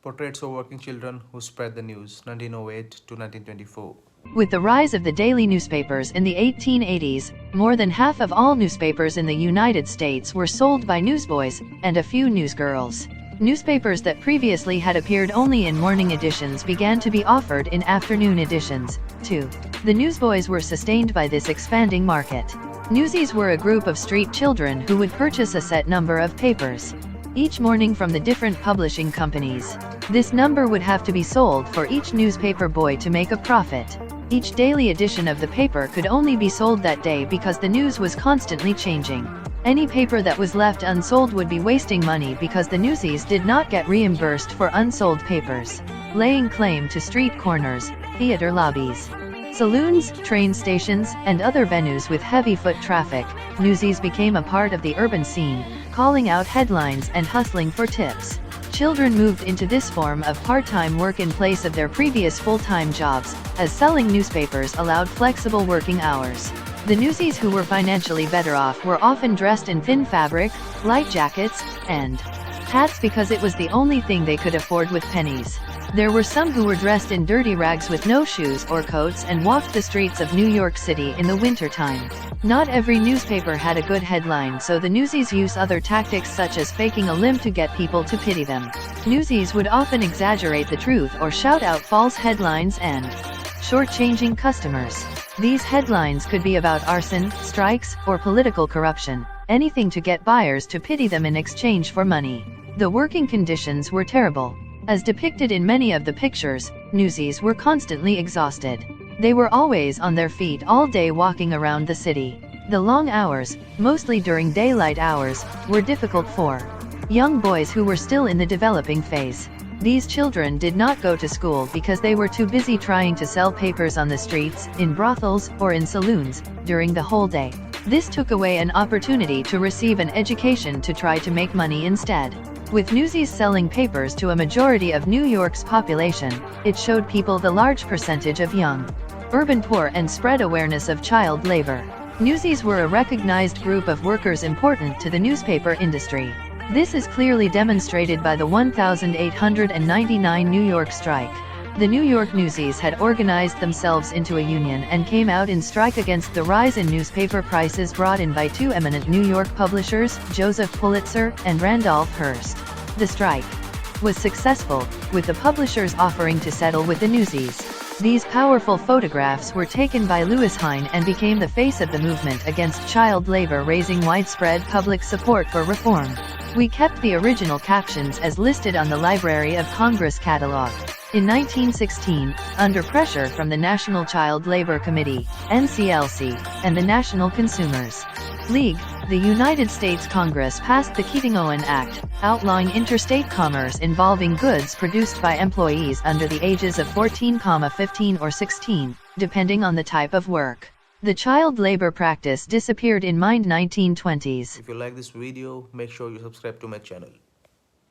Portraits of Working Children Who Spread the News, 1908 to 1924. With the rise of the daily newspapers in the 1880s, more than half of all newspapers in the United States were sold by newsboys, and a few newsgirls. Newspapers that previously had appeared only in morning editions began to be offered in afternoon editions, too. The newsboys were sustained by this expanding market. Newsies were a group of street children who would purchase a set number of papers each morning from the different publishing companies. This number would have to be sold for each newspaper boy to make a profit. Each daily edition of the paper could only be sold that day because the news was constantly changing. Any paper that was left unsold would be wasting money because the newsies did not get reimbursed for unsold papers. Laying claim to street corners, theater lobbies, saloons, train stations, and other venues with heavy foot traffic, newsies became a part of the urban scene, calling out headlines and hustling for tips. Children moved into this form of part-time work in place of their previous full-time jobs, as selling newspapers allowed flexible working hours. The newsies who were financially better off were often dressed in thin fabric, light jackets, and hats because it was the only thing they could afford with pennies. There were some who were dressed in dirty rags with no shoes or coats and walked the streets of New York City in the wintertime. Not every newspaper had a good headline, so the newsies used other tactics such as faking a limp to get people to pity them. Newsies would often exaggerate the truth or shout out false headlines and shortchanging customers. These headlines could be about arson, strikes, or political corruption, anything to get buyers to pity them in exchange for money. The working conditions were terrible. As depicted in many of the pictures, newsies were constantly exhausted. They were always on their feet all day walking around the city. The long hours, mostly during daylight hours, were difficult for young boys who were still in the developing phase. These children did not go to school because they were too busy trying to sell papers on the streets, in brothels, or in saloons, during the whole day. This took away an opportunity to receive an education to try to make money instead. With newsies selling papers to a majority of New York's population, it showed people the large percentage of young, urban poor and spread awareness of child labor. Newsies were a recognized group of workers important to the newspaper industry. This is clearly demonstrated by the 1899 New York strike. The New York newsies had organized themselves into a union and came out in strike against the rise in newspaper prices brought in by two eminent New York publishers, Joseph Pulitzer and Randolph Hearst. The strike was successful, with the publishers offering to settle with the newsies. These powerful photographs were taken by Lewis Hine and became the face of the movement against child labor, raising widespread public support for reform. We kept the original captions as listed on the Library of Congress catalog. In 1916, under pressure from the National Child Labor Committee, NCLC, and the National Consumers League, the United States Congress passed the Keating-Owen Act, outlawing interstate commerce involving goods produced by employees under the ages of 14, 15 or 16, depending on the type of work. The child labor practice disappeared in mid-1920s. If you like this video, make sure you subscribe to my channel.